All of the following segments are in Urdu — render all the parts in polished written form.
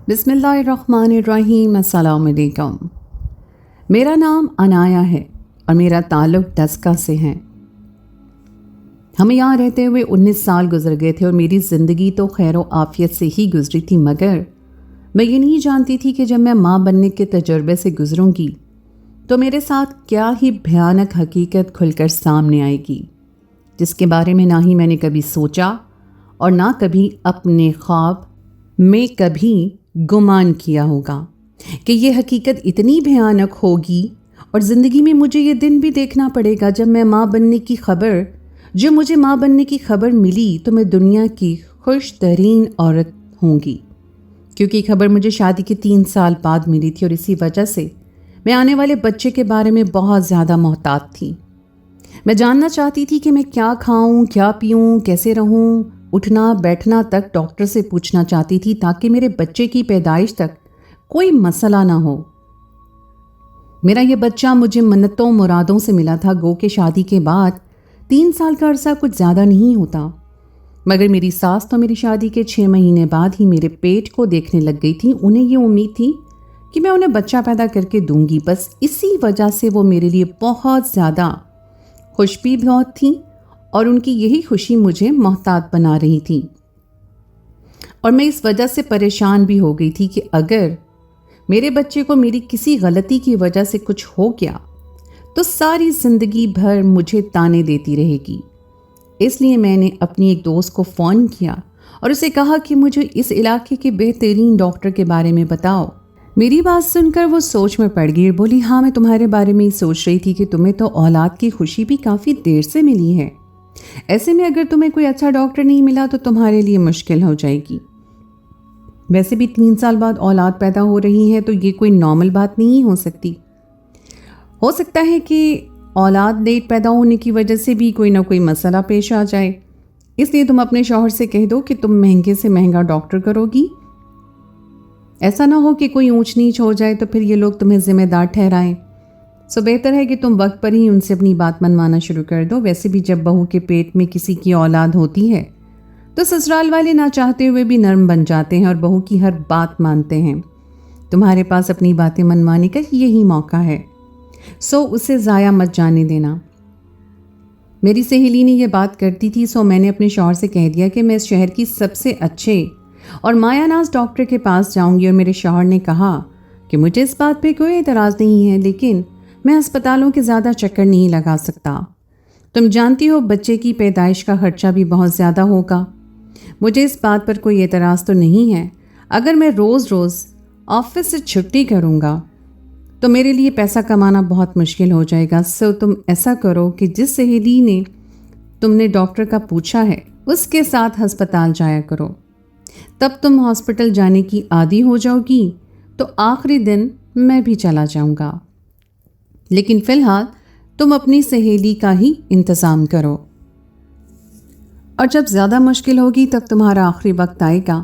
بسم اللہ الرحمن الرحیم۔ السلام علیکم۔ میرا نام عنایا ہے اور میرا تعلق ڈسکا سے ہے۔ ہمیں یہاں رہتے ہوئے 19 سال گزر گئے تھے اور میری زندگی تو خیر و عافیت سے ہی گزری تھی، مگر میں یہ نہیں جانتی تھی کہ جب میں ماں بننے کے تجربے سے گزروں گی تو میرے ساتھ کیا ہی بھیانک حقیقت کھل کر سامنے آئے گی، جس کے بارے میں نہ ہی میں نے کبھی سوچا اور نہ کبھی اپنے خواب میں کبھی گمان کیا ہوگا کہ یہ حقیقت اتنی بھیانک ہوگی اور زندگی میں مجھے یہ دن بھی دیکھنا پڑے گا جب مجھے ماں بننے کی خبر ملی تو میں دنیا کی خوش ترین عورت ہوں گی، کیونکہ یہ خبر مجھے شادی کے 3 سال بعد ملی تھی اور اسی وجہ سے میں آنے والے بچے کے بارے میں بہت زیادہ محتاط تھی۔ میں جاننا چاہتی تھی کہ میں کیا کھاؤں، کیا پیوں، کیسے رہوں، اٹھنا بیٹھنا تک ڈاکٹر سے پوچھنا چاہتی تھی تاکہ میرے بچے کی پیدائش تک کوئی مسئلہ نہ ہو۔ میرا یہ بچہ مجھے منتوں مرادوں سے ملا تھا، گو کہ شادی کے بعد 3 سال کا عرصہ کچھ زیادہ نہیں ہوتا، مگر میری ساس تو میری شادی کے 6 مہینے بعد ہی میرے پیٹ کو دیکھنے لگ گئی تھی۔ انہیں یہ امید تھی کہ میں انہیں بچہ پیدا کر کے دوں گی، بس اسی وجہ سے وہ میرے لیے بہت زیادہ خوش بھی بہت تھیں اور ان کی یہی خوشی مجھے محتاط بنا رہی تھی، اور میں اس وجہ سے پریشان بھی ہو گئی تھی کہ اگر میرے بچے کو میری کسی غلطی کی وجہ سے کچھ ہو گیا تو ساری زندگی بھر مجھے تانے دیتی رہے گی۔ اس لیے میں نے اپنی ایک دوست کو فون کیا اور اسے کہا کہ مجھے اس علاقے کے بہترین ڈاکٹر کے بارے میں بتاؤ۔ میری بات سن کر وہ سوچ میں پڑ گئی اور بولی، ہاں میں تمہارے بارے میں ہی سوچ رہی تھی کہ تمہیں تو اولاد کی خوشی بھی کافی دیر سے ملی ہے، ایسے میں اگر تمہیں کوئی اچھا ڈاکٹر نہیں ملا تو تمہارے لیے مشکل ہو جائے گی۔ ویسے بھی 3 سال بعد اولاد پیدا ہو رہی ہے تو یہ کوئی نارمل بات نہیں ہو سکتی، ہو سکتا ہے کہ اولاد لیٹ پیدا ہونے کی وجہ سے بھی کوئی نہ کوئی مسئلہ پیش آ جائے، اس لیے تم اپنے شوہر سے کہہ دو کہ تم مہنگے سے مہنگا ڈاکٹر کرو گی، ایسا نہ ہو کہ کوئی اونچ نیچ ہو جائے تو پھر یہ لوگ تمہیں ذمہ دار ٹھہرائیں۔ بہتر ہے کہ تم وقت پر ہی ان سے اپنی بات منوانا شروع کر دو۔ ویسے بھی جب بہو کے پیٹ میں کسی کی اولاد ہوتی ہے تو سسرال والے نہ چاہتے ہوئے بھی نرم بن جاتے ہیں اور بہو کی ہر بات مانتے ہیں۔ تمہارے پاس اپنی باتیں منوانے کا یہی موقع ہے، اسے ضائع مت جانے دینا۔ میری سہیلی نے یہ بات کرتی تھی، میں نے اپنے شوہر سے کہہ دیا کہ میں اس شہر کی سب سے اچھے اور مایا ناز ڈاکٹر کے پاس جاؤں گی، اور میرے شوہر نے کہا کہ مجھے اس بات پہ کوئی اعتراض نہیں ہے، لیکن میں ہسپتالوں کے زیادہ چکر نہیں لگا سکتا۔ تم جانتی ہو بچے کی پیدائش کا خرچہ بھی بہت زیادہ ہوگا۔ مجھے اس بات پر کوئی اعتراض تو نہیں ہے، اگر میں روز روز آفس سے چھٹی کروں گا تو میرے لیے پیسہ کمانا بہت مشکل ہو جائے گا۔ تم ایسا کرو کہ جس سہیلی نے تم نے ڈاکٹر کا پوچھا ہے اس کے ساتھ ہسپتال جایا کرو، تب تم ہاسپٹل جانے کی عادی ہو جاؤ گی تو آخری دن میں بھی چلا جاؤں گا، لیکن فی الحال تم اپنی سہیلی کا ہی انتظام کرو، اور جب زیادہ مشکل ہوگی تب تمہارا آخری وقت آئے گا،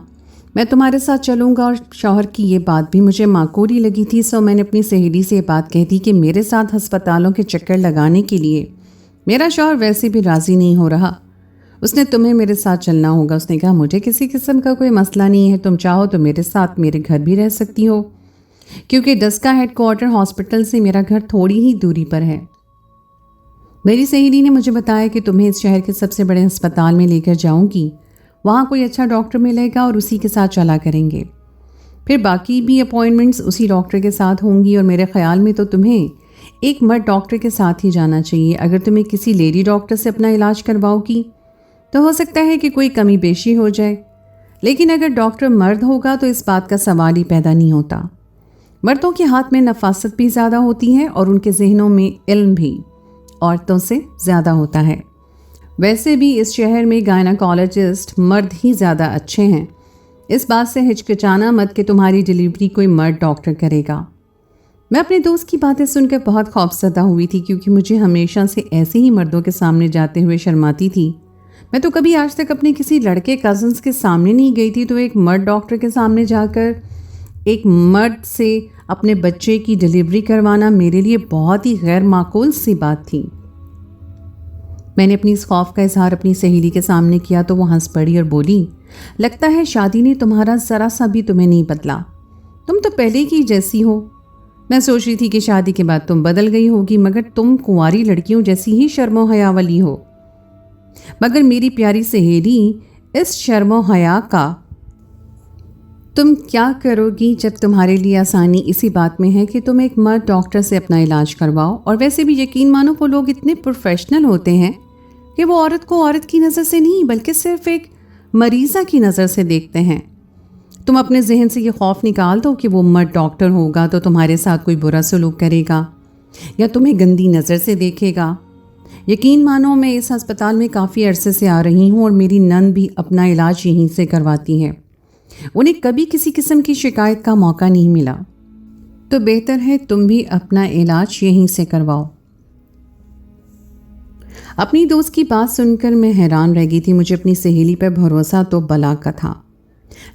میں تمہارے ساتھ چلوں گا۔ اور شوہر کی یہ بات بھی مجھے معقول ہی لگی تھی، میں نے اپنی سہیلی سے یہ بات کہہ دی کہ میرے ساتھ ہسپتالوں کے چکر لگانے کے لیے میرا شوہر ویسے بھی راضی نہیں ہو رہا، اس نے تمہیں میرے ساتھ چلنا ہوگا۔ اس نے کہا مجھے کسی قسم کا کوئی مسئلہ نہیں ہے، تم چاہو تو میرے ساتھ میرے گھر بھی رہ سکتی ہو، کیونکہ ڈسکا ہیڈ کوارٹر ہاسپٹل سے میرا گھر تھوڑی ہی دوری پر ہے۔ میری سہیلی نے مجھے بتایا کہ تمہیں اس شہر کے سب سے بڑے ہسپتال میں لے کر جاؤں گی، وہاں کوئی اچھا ڈاکٹر ملے گا اور اسی کے ساتھ چلا کریں گے، پھر باقی بھی اپوائنٹمنٹس اسی ڈاکٹر کے ساتھ ہوں گی، اور میرے خیال میں تو تمہیں ایک مرد ڈاکٹر کے ساتھ ہی جانا چاہیے۔ اگر تمہیں کسی لیڈی ڈاکٹر سے اپنا علاج کرواؤ گی تو ہو سکتا ہے کہ کوئی کمی بیشی ہو جائے، لیکن اگر ڈاکٹر مرد ہوگا تو اس بات کا سوال ہی پیدا نہیں ہوتا۔ مردوں کے ہاتھ میں نفاست بھی زیادہ ہوتی ہے اور ان کے ذہنوں میں علم بھی عورتوں سے زیادہ ہوتا ہے۔ ویسے بھی اس شہر میں گائناکالوجسٹ مرد ہی زیادہ اچھے ہیں، اس بات سے ہچکچانا مت کہ تمہاری ڈلیوری کوئی مرد ڈاکٹر کرے گا۔ میں اپنے دوست کی باتیں سن کر بہت خوفزدہ ہوئی تھی، کیونکہ مجھے ہمیشہ سے ایسے ہی مردوں کے سامنے جاتے ہوئے شرماتی تھی۔ میں تو کبھی آج تک اپنے کسی لڑکے کزنس کے سامنے نہیں گئی تھی، تو ایک مرد ڈاکٹر کے سامنے جا کر ایک مرد سے اپنے بچے کی ڈلیوری کروانا میرے لیے بہت ہی غیر معقول سی بات تھی۔ میں نے اپنی اس خوف کا اظہار اپنی سہیلی کے سامنے کیا تو وہ ہنس پڑی اور بولی، لگتا ہے شادی نے تمہارا ذرا سا بھی تمہیں نہیں بدلا، تم تو پہلے کی جیسی ہو۔ میں سوچ رہی تھی کہ شادی کے بعد تم بدل گئی ہوگی، مگر تم کنواری لڑکیوں جیسی ہی شرم و حیا والی ہو۔ مگر میری پیاری سہیلی، اس شرم و حیا کا تم کیا کرو گی جب تمہارے لیے آسانی اسی بات میں ہے کہ تم ایک مرد ڈاکٹر سے اپنا علاج کرواؤ؟ اور ویسے بھی یقین مانو وہ لوگ اتنے پروفیشنل ہوتے ہیں کہ وہ عورت کو عورت کی نظر سے نہیں بلکہ صرف ایک مریضہ کی نظر سے دیکھتے ہیں۔ تم اپنے ذہن سے یہ خوف نکال دو کہ وہ مرد ڈاکٹر ہوگا تو تمہارے ساتھ کوئی برا سلوک کرے گا یا تمہیں گندی نظر سے دیکھے گا۔ یقین مانو میں اس ہسپتال میں کافی عرصے سے آ رہی ہوں اور میری نند بھی اپنا علاج یہیں سے کرواتی ہے، انہیں کبھی کسی قسم کی شکایت کا موقع نہیں ملا، تو بہتر ہے تم بھی اپنا علاج یہیں سے کرواؤ۔ اپنی دوست کی بات سن کر میں حیران رہ گئی تھی۔ مجھے اپنی سہیلی پر بھروسہ تو بلا کا تھا،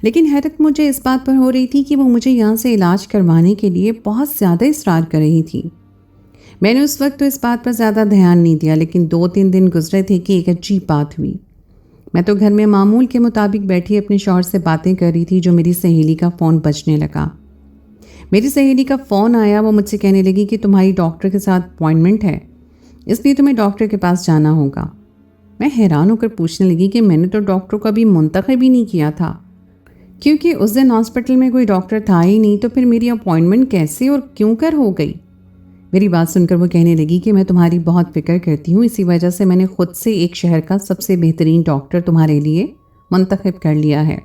لیکن حیرت مجھے اس بات پر ہو رہی تھی کہ وہ مجھے یہاں سے علاج کروانے کے لیے بہت زیادہ اصرار کر رہی تھی۔ میں نے اس وقت تو اس بات پر زیادہ دھیان نہیں دیا، لیکن 2-3 دن گزرے تھے کہ ایک عجیب بات ہوئی۔ میں تو گھر میں معمول کے مطابق بیٹھی اپنے شوہر سے باتیں کر رہی تھی، جو میری سہیلی کا فون بجنے لگا۔ میری سہیلی کا فون آیا، وہ مجھ سے کہنے لگی کہ تمہاری ڈاکٹر کے ساتھ اپوائنٹمنٹ ہے، اس لیے تمہیں ڈاکٹر کے پاس جانا ہوگا۔ میں حیران ہو کر پوچھنے لگی کہ میں نے تو ڈاکٹر کو ابھی منتخب ہی نہیں کیا تھا، کیونکہ اس دن ہاسپٹل میں کوئی ڈاکٹر تھا ہی نہیں، تو پھر میری اپوائنٹمنٹ کیسے اور کیوں کر ہو گئی؟ میری بات سن کر وہ کہنے لگی کہ میں تمہاری بہت فکر کرتی ہوں، اسی وجہ سے میں نے خود سے ایک شہر کا سب سے بہترین ڈاکٹر تمہارے لیے منتخب کر لیا ہے۔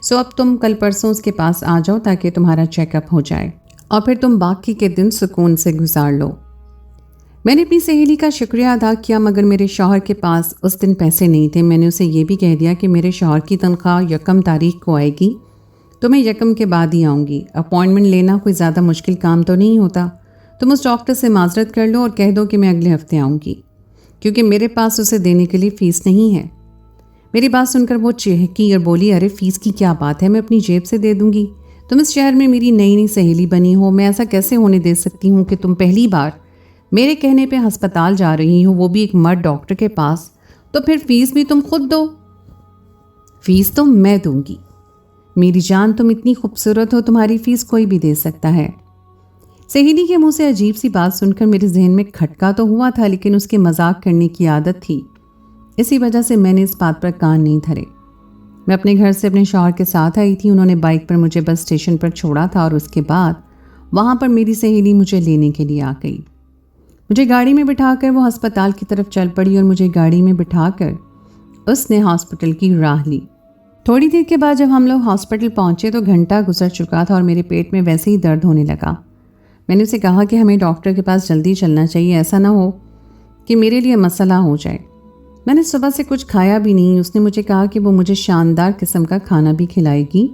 سو اب تم کل پرسوں اس کے پاس آ جاؤ تاکہ تمہارا چیک اپ ہو جائے اور پھر تم باقی کے دن سکون سے گزار لو۔ میں نے اپنی سہیلی کا شکریہ ادا کیا، مگر میرے شوہر کے پاس اس دن پیسے نہیں تھے۔ میں نے اسے یہ بھی کہہ دیا کہ میرے شوہر کی تنخواہ 1 تاریخ کو آئے گی تو میں 1 کے بعد ہی آؤں گی۔ اپوائنٹمنٹ لینا کوئی زیادہ مشکل کام تو نہیں ہوتا، تم اس ڈاکٹر سے معذرت کر لو اور کہہ دو کہ میں اگلے ہفتے آؤں گی، کیونکہ میرے پاس اسے دینے کے لیے فیس نہیں ہے۔ میری بات سن کر وہ چہکی اور بولی، ارے فیس کی کیا بات ہے، میں اپنی جیب سے دے دوں گی، تم اس شہر میں میری نئی سہیلی بنی ہو، میں ایسا کیسے ہونے دے سکتی ہوں کہ تم پہلی بار میرے کہنے پہ ہسپتال جا رہی ہو، وہ بھی ایک مرد ڈاکٹر کے پاس، تو پھر فیس بھی تم خود دو۔ فیس تو میں دوں گی میری جان، تم اتنی خوبصورت ہو، تمہاری فیس کوئی بھی دے سکتا ہے۔ سہیلی کے منہ سے عجیب سی بات سن کر میرے ذہن میں کھٹکا تو ہوا تھا، لیکن اس کے مذاق کرنے کی عادت تھی، اسی وجہ سے میں نے اس بات پر کان نہیں دھرے۔ میں اپنے گھر سے اپنے شوہر کے ساتھ آئی تھی، انہوں نے بائک پر مجھے بس اسٹیشن پر چھوڑا تھا اور اس کے بعد وہاں پر میری سہیلی مجھے لینے کے لیے آ گئی۔ مجھے گاڑی میں بٹھا کر وہ ہسپتال کی طرف چل پڑی اور مجھے گاڑی میں بٹھا کر اس نے ہاسپٹل کی راہ لی۔ تھوڑی دیر کے بعد جب ہم لوگ ہاسپٹل پہنچے تو گھنٹہ گزر چکا تھا اور میرے پیٹ میں ویسے ہی درد ہونے لگا۔ میں نے اسے کہا کہ ہمیں ڈاکٹر کے پاس جلدی چلنا چاہیے، ایسا نہ ہو کہ میرے لیے مسئلہ ہو جائے۔ میں نے صبح سے کچھ کھایا بھی نہیں۔ اس نے مجھے کہا کہ وہ مجھے شاندار قسم کا کھانا بھی کھلائے گی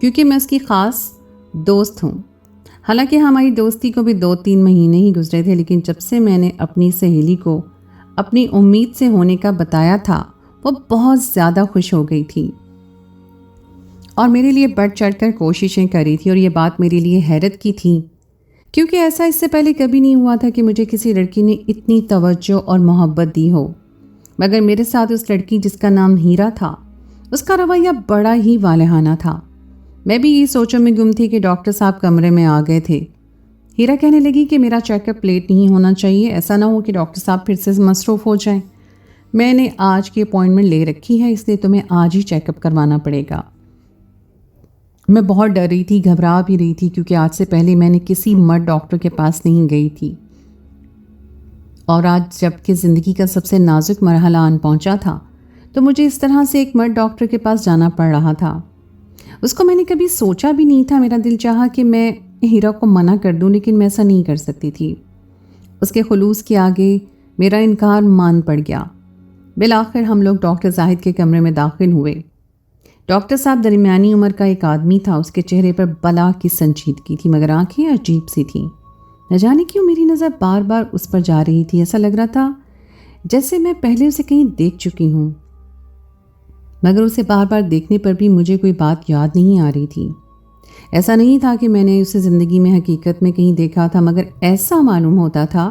کیونکہ میں اس کی خاص دوست ہوں۔ حالانکہ ہماری دوستی کو بھی 2-3 مہینے ہی گزرے تھے، لیکن جب سے میں نے اپنی سہیلی کو اپنی امید سے ہونے کا بتایا تھا وہ بہت زیادہ خوش ہو گئی تھی اور میرے لیے بڑھ چڑھ کر کوششیں کر رہی تھی، اور یہ بات میرے لیے حیرت کی تھی کیونکہ ایسا اس سے پہلے کبھی نہیں ہوا تھا کہ مجھے کسی لڑکی نے اتنی توجہ اور محبت دی ہو۔ مگر میرے ساتھ اس لڑکی جس کا نام ہیرا تھا، اس کا رویہ بڑا ہی والہانہ تھا۔ میں بھی یہ سوچوں میں گم تھی کہ ڈاکٹر صاحب کمرے میں آ گئے تھے۔ ہیرا کہنے لگی کہ میرا چیک اپ لیٹ نہیں ہونا چاہیے، ایسا نہ ہو کہ ڈاکٹر صاحب پھر سے مصروف ہو جائیں۔ میں نے آج کی اپوائنٹمنٹ لے رکھی ہے، اس لیے تمہیں آج ہی چیک اپ کروانا پڑے گا۔ میں بہت ڈر رہی تھی، گھبرا بھی رہی تھی، کیونکہ آج سے پہلے میں نے کسی مرد ڈاکٹر کے پاس نہیں گئی تھی، اور آج جب کہ زندگی کا سب سے نازک مرحلہ آن پہنچا تھا تو مجھے اس طرح سے ایک مرد ڈاکٹر کے پاس جانا پڑ رہا تھا۔ اس کو میں نے کبھی سوچا بھی نہیں تھا۔ میرا دل چاہا کہ میں ہیرا کو منع کر دوں، لیکن میں ایسا نہیں کر سکتی تھی۔ اس کے خلوص کے آگے میرا انکار مان پڑ گیا۔ بالآخر ہم لوگ ڈاکٹر زاہد کے کمرے میں داخل ہوئے۔ ڈاکٹر صاحب درمیانی عمر کا ایک آدمی تھا، اس کے چہرے پر بلا کی سنجیدگی تھی، مگر آنکھیں عجیب سی تھیں۔ نہ جانے کیوں میری نظر بار بار اس پر جا رہی تھی، ایسا لگ رہا تھا جیسے میں پہلے اسے کہیں دیکھ چکی ہوں، مگر اسے بار بار دیکھنے پر بھی مجھے کوئی بات یاد نہیں آ رہی تھی۔ ایسا نہیں تھا کہ میں نے اسے زندگی میں حقیقت میں کہیں دیکھا تھا، مگر ایسا معلوم ہوتا تھا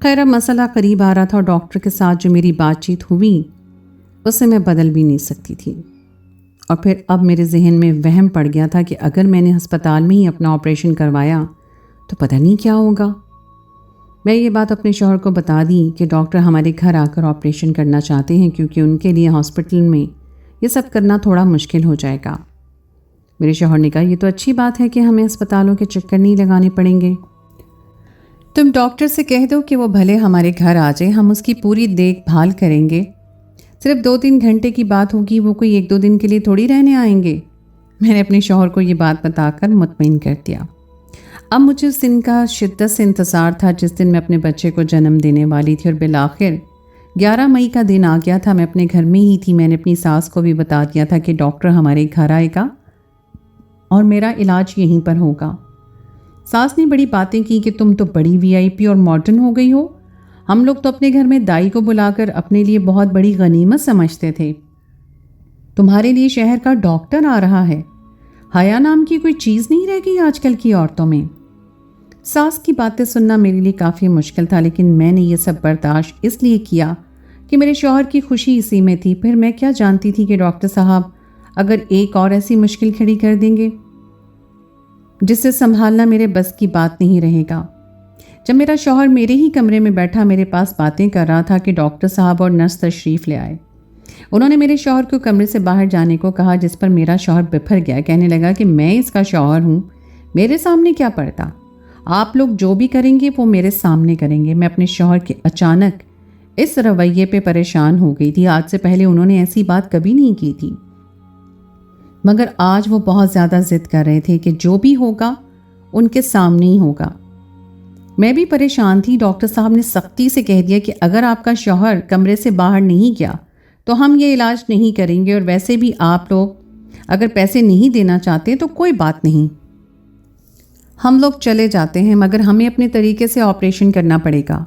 خیر اب مسئلہ قریب آ رہا تھا اور ڈاکٹر کے ساتھ جو میری بات چیت ہوئی اسے میں بدل بھی نہیں سکتی تھی، اور پھر اب میرے ذہن میں وہم پڑ گیا تھا کہ اگر میں نے ہسپتال میں ہی اپنا آپریشن کروایا تو پتہ نہیں کیا ہوگا۔ میں یہ بات اپنے شوہر کو بتا دی کہ ڈاکٹر ہمارے گھر آ کر آپریشن کرنا چاہتے ہیں کیونکہ ان کے لیے ہاسپٹل میں یہ سب کرنا تھوڑا مشکل ہو جائے گا۔ میرے شوہر نے کہا یہ تو اچھی بات ہے کہ ہمیں اسپتالوں کے چکر نہیں لگانے پڑیں گے، تم ڈاکٹر سے کہہ دو کہ وہ بھلے ہمارے گھر آ جائے، ہم اس کی پوری دیکھ بھال کریں گے، صرف 2-3 گھنٹے کی بات ہوگی، وہ کوئی 1-2 دن کے لیے تھوڑی رہنے آئیں گے۔ میں نے اپنے شوہر کو یہ بات بتا کر مطمئن کر دیا۔ اب مجھے اس دن کا شدت سے انتظار تھا جس دن میں اپنے بچے کو جنم دینے والی تھی، اور بالآخر 11 مئی کا دن آ گیا تھا۔ میں اپنے گھر میں ہی تھی۔ میں نے اپنی ساس کو بھی بتا دیا تھا کہ ڈاکٹر ہمارے گھر آئے گا اور میرا علاج یہیں پر ہوگا۔ ساس نے بڑی باتیں کی کہ تم تو بڑی VIP اور ماڈرن ہو گئی ہو، ہم لوگ تو اپنے گھر میں دائی کو بلا کر اپنے لیے بہت بڑی غنیمت سمجھتے تھے، تمہارے لیے شہر کا ڈاکٹر آ رہا ہے، حیا نام کی کوئی چیز نہیں رہ گئی آج کل کی عورتوں میں۔ ساس کی باتیں سننا میرے لیے کافی مشکل تھا، لیکن میں نے یہ سب برداشت اس لیے کیا کہ میرے شوہر کی خوشی اسی میں تھی۔ پھر میں کیا جانتی تھی کہ ڈاکٹر صاحب اگر ایک اور ایسی مشکل کھڑی کر دیں گے جسے سنبھالنا میرے بس کی بات نہیں رہے گا۔ جب میرا شوہر میرے ہی کمرے میں بیٹھا میرے پاس باتیں کر رہا تھا کہ ڈاکٹر صاحب اور نرس تشریف لے آئے، انہوں نے میرے شوہر کو کمرے سے باہر جانے کو کہا، جس پر میرا شوہر بپھر گیا، کہنے لگا کہ میں اس کا شوہر ہوں، میرے سامنے کیا پڑتا، آپ لوگ جو بھی کریں گے وہ میرے سامنے کریں گے۔ میں اپنے شوہر کے اچانک اس رویے پہ پریشان ہو گئی تھی۔ آج سے پہلے انہوں نے ایسی بات کبھی نہیں کی تھی، مگر آج وہ بہت زیادہ ضد کر رہے تھے کہ جو بھی ہوگا ان کے سامنے ہی ہوگا۔ میں بھی پریشان تھی۔ ڈاکٹر صاحب نے سختی سے کہہ دیا کہ اگر آپ کا شوہر کمرے سے باہر نہیں گیا تو ہم یہ علاج نہیں کریں گے، اور ویسے بھی آپ لوگ اگر پیسے نہیں دینا چاہتے تو کوئی بات نہیں، ہم لوگ چلے جاتے ہیں، مگر ہمیں اپنے طریقے سے آپریشن کرنا پڑے گا۔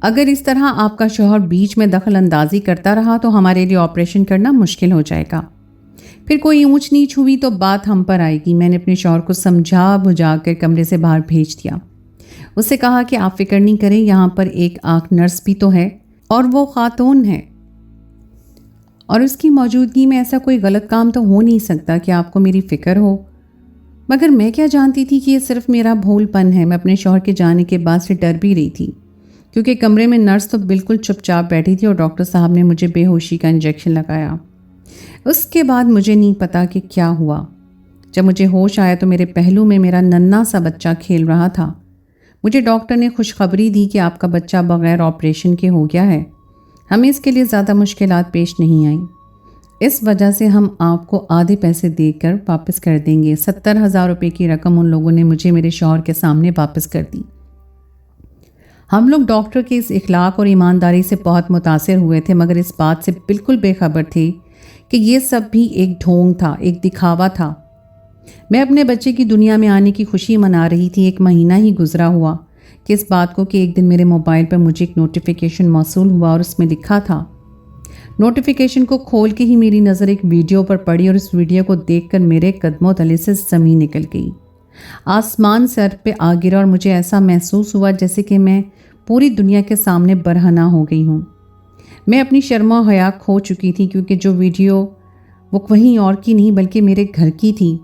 اگر اس طرح آپ کا شوہر بیچ میں دخل اندازی کرتا رہا تو ہمارے لیے آپریشن کرنا مشکل ہو جائے گا، پھر کوئی اونچ نیچ ہوئی تو بات ہم پر آئے گی۔ میں نے اپنے شوہر کو سمجھا بجھا کر کمرے سے باہر بھیج دیا۔ اس سے کہا کہ آپ فکر نہیں کریں، یہاں پر ایک آنکھ نرس بھی تو ہے اور وہ خاتون ہے، اور اس کی موجودگی میں ایسا کوئی غلط کام تو ہو نہیں سکتا کہ آپ کو میری فکر ہو۔ مگر میں کیا جانتی تھی کہ یہ صرف میرا بھول پن ہے۔ میں اپنے شوہر کے جانے کے بعد سے ڈر بھی رہی تھی، کیونکہ کمرے میں نرس تو بالکل چپ چاپ بیٹھی تھی اور ڈاکٹر صاحب نے مجھے بے ہوشی کا انجیکشن لگایا۔ اس کے بعد مجھے نہیں پتا کہ کیا ہوا۔ جب مجھے ہوش آیا تو میرے پہلو میں میرا ننھا سا بچہ کھیل رہا تھا۔ مجھے ڈاکٹر نے خوشخبری دی کہ آپ کا بچہ بغیر آپریشن کے ہو گیا ہے، ہمیں اس کے لیے زیادہ مشکلات پیش نہیں آئیں، اس وجہ سے ہم آپ کو آدھے پیسے دے کر واپس کر دیں گے۔ 70,000 روپے کی رقم ان لوگوں نے مجھے میرے شوہر کے سامنے واپس کر دی۔ ہم لوگ ڈاکٹر کے اس اخلاق اور ایمانداری سے بہت متاثر ہوئے تھے، مگر اس بات سے بالکل بے خبر تھے کہ یہ سب بھی ایک ڈھونگ تھا، ایک دکھاوا تھا۔ میں اپنے بچے کی دنیا میں آنے کی خوشی منا رہی تھی۔ 1 مہینہ ہی گزرا ہوا کہ اس بات کو کہ ایک دن میرے موبائل پر مجھے ایک نوٹیفیکیشن موصول ہوا اور اس میں لکھا تھا۔ نوٹیفیکیشن کو کھول کے ہی میری نظر ایک ویڈیو پر پڑی اور اس ویڈیو کو دیکھ کر میرے قدموں تلے سے زمین نکل گئی، آسمان سر پہ آ گرا اور مجھے ایسا محسوس ہوا جیسے کہ میں پوری دنیا کے سامنے برہنہ ہو گئی ہوں۔ میں اپنی شرم و حیا کھو چکی تھی، کیونکہ جو ویڈیو وہ کہیں اور کی نہیں بلکہ میرے گھر کی تھی،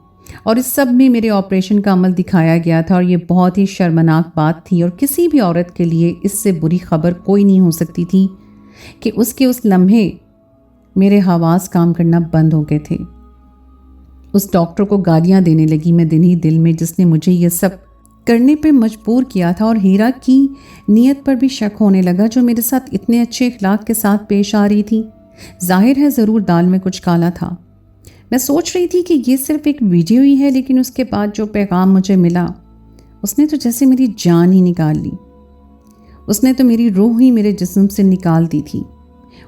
اور اس سب میں میرے آپریشن کا عمل دکھایا گیا تھا، اور یہ بہت ہی شرمناک بات تھی، اور کسی بھی عورت کے لیے اس سے بری خبر کوئی نہیں ہو سکتی تھی کہ اس کے اس لمحے میرے حواس کام کرنا بند ہو گئے تھے۔ اس ڈاکٹر کو گالیاں دینے لگی میں دن ہی دل میں، جس نے مجھے یہ سب کرنے پہ مجبور کیا تھا، اور ہیرا کی نیت پر بھی شک ہونے لگا جو میرے ساتھ اتنے اچھے اخلاق کے ساتھ پیش آ رہی تھی۔ ظاہر ہے ضرور دال میں کچھ کالا تھا۔ میں سوچ رہی تھی کہ یہ صرف ایک ویڈیو ہی ہے، لیکن اس کے بعد جو پیغام مجھے ملا اس نے تو جیسے میری جان ہی نکال لی، اس نے تو میری روح ہی میرے جسم سے نکال دی تھی۔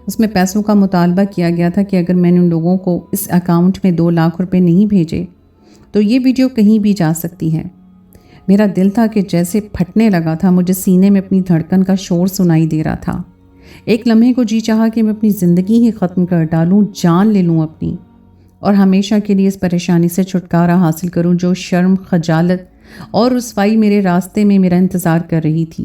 اس میں پیسوں کا مطالبہ کیا گیا تھا کہ اگر میں نے ان لوگوں کو اس اکاؤنٹ میں 2 لاکھ روپے نہیں بھیجے تو یہ ویڈیو کہیں بھی جا سکتی ہے۔ میرا دل تھا کہ جیسے پھٹنے لگا تھا، مجھے سینے میں اپنی دھڑکن کا شور سنائی دے رہا تھا۔ ایک لمحے کو جی چاہا کہ میں اپنی زندگی ہی ختم کر ڈالوں، جان لے لوں اپنی، اور ہمیشہ کے لیے اس پریشانی سے چھٹکارا حاصل کروں جو شرم، خجالت اور رسوائی میرے راستے میں میرا انتظار کر رہی تھی۔